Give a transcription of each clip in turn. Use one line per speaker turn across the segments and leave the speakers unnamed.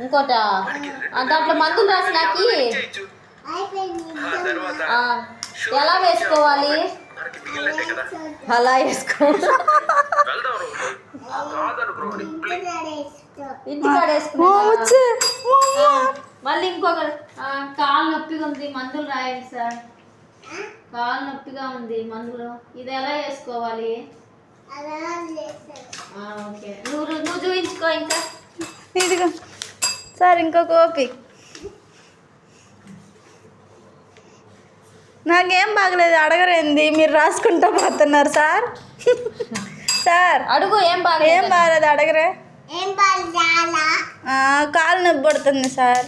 ఇంకోట దాంట్లో మందులు రాసి నాకు ఎలా వేసుకోవాలి? అలా వేసుకో, ఇంటికాడ వేసుకున్నా. మళ్ళీ ఇంకొక కాలు నొప్పిగా ఉంది, మందులు రాయండి సార్. కాలు నొప్పిగా ఉంది, మందులు. ఇది ఎలా వేసుకోవాలి? ఓకే, నువ్వు చూపించుకో. ఇంకా
ఇదిగో సార్, ఇంకో కాపీ. నాకేం బాగలేదు, అడగరేంది? మీరు రాసుకుంటా పోతున్నారు సార్. సార్
అడుగు, ఏం బాగలేదు
అడగరే. కాలు నొప్పి పడుతుంది సార్.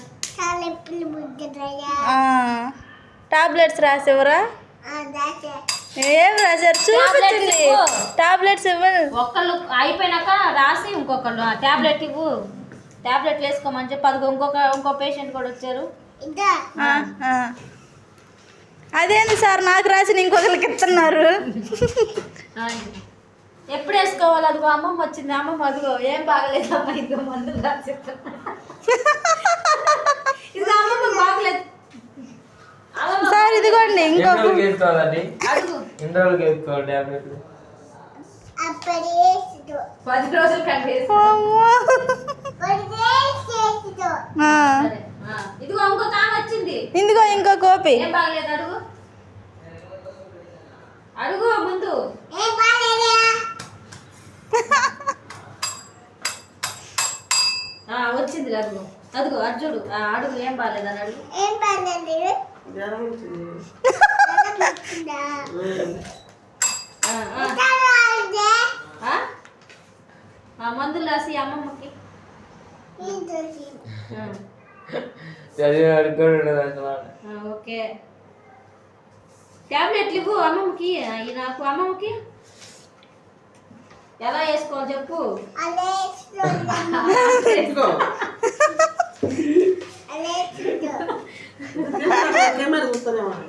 టాబ్లెట్స్ రాసేవరా? ఏం రాశారు చూపించండి. టాబ్లెట్స్ ఇవ్వండి.
ఒక్కళ్ళు అయిపోయినాక రాసి ఇంకొకళ్ళు టాబ్లెట్ ఇవ్వు. టాబ్లెట్లు వేసుకోమని చెప్పి అది ఇంకో పేషెంట్ కూడా వచ్చారు.
అదేంది సార్ నాకు రాసిన ఇంకొకరికి ఇస్తున్నారు?
ఎప్పుడు వేసుకోవాలి? అదిగో అమ్మమ్మ వచ్చింది. అమ్మమ్మ అదిగో ఏం బాగలేదు అమ్మ, ఇదిగో మందులు రాసి చెప్తున్నా. ఇది అమ్మమ్మ బాగలేదు
సార్, ఇదిగోండి ఇంకొక.
అడుగు. 10 రోజులు కంటే ఇదిగో ఇంకో కామె వచ్చింది.
ఇందుకో ఇంకో కాపీ.
ఏం బాగలేదు? అడుగు, అడుగు ముందు. వచ్చింది. అడుగు, అదిగో అర్జుడు. అడుగు, ఏం బాగలేదు అని అడుగు. మందులు రాసి అమ్మమ్మకి. ఓకే, టాబ్లెట్లు ఇవ్వు అమ్మమ్మకి. నాకు అమ్మమ్మకి ఎలా వేసుకోవాలి చెప్పు.